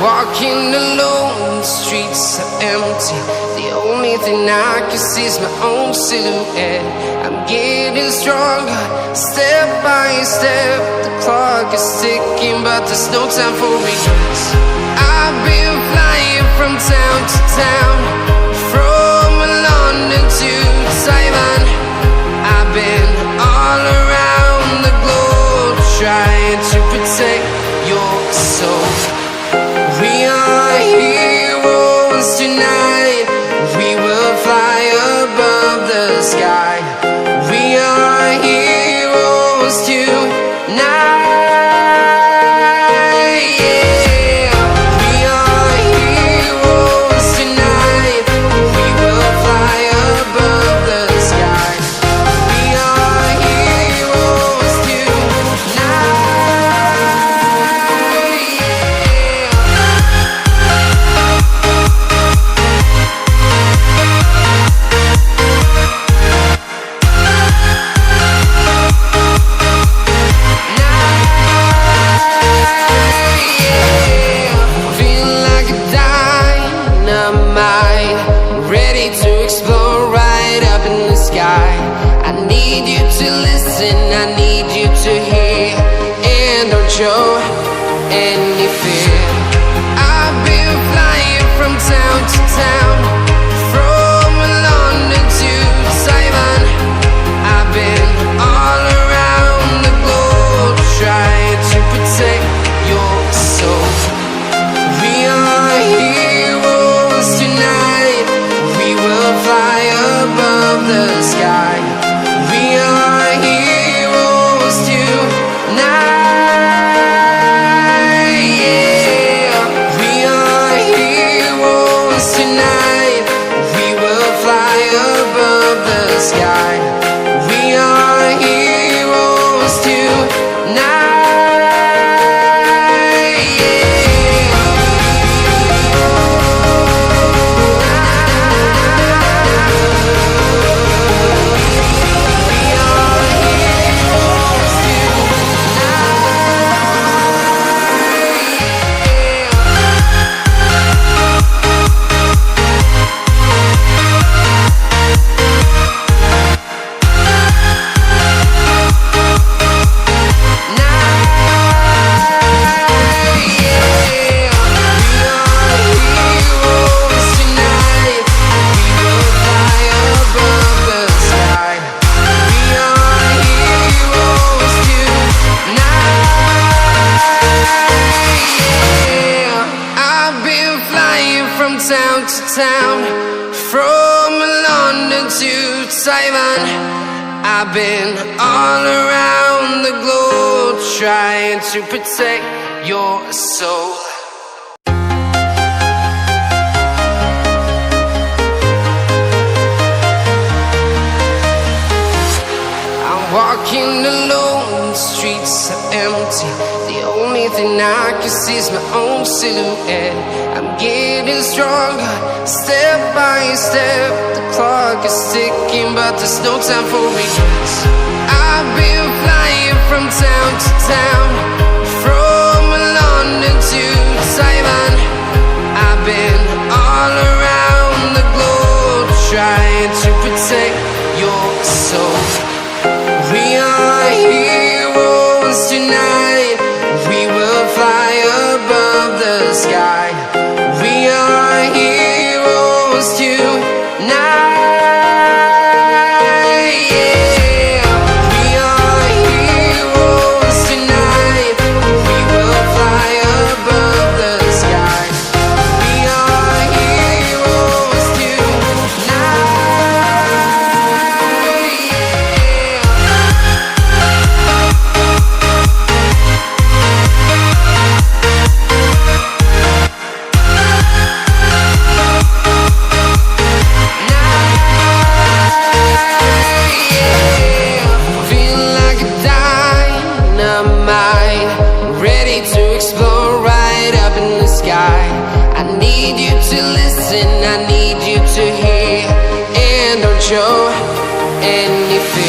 walking alone, the streets are empty. The only thing I can see is my own silhouette. I'm getting stronger, step by step. The clock is ticking, but there's no time for regrets. I've been flying from town to town, from London to Taiwan. I've been all around the globe, trying to protect your soul. We are heroes tonight. We will fly above the sky. We are heroes tonight. Yeah. We are heroes tonight. We will fly above the sky. We are heroes tonight. I need you to listen, I need you to hear, and don't show any fear. I've been flying from town to town, from London to Taiwan. I've been all around the globe, trying to protect your soul. We are heroes tonight. We will fly above the sky. We are heroes tonight. Yeah. We are heroes tonight. We will fly above the sky. We are heroes tonight. Town to town, from London to Taiwan. I've been all around the globe, trying to protect your soul. I'm walking alone, the streets are empty. The only thing I can see is my own silhouette. I'm getting stronger, step by step. The clock is ticking, but there's no time for regrets. I've been flying from town to town, from London to Taiwan. I've been all around the globe, trying to protect your soul. We are heroes tonight. We will fly above the sky. We are heroes tonight. Yeah. We are heroes tonight. We will fly above the sky. We are heroes tonight. I need you to listen, I need you to hear, and don't show any fear.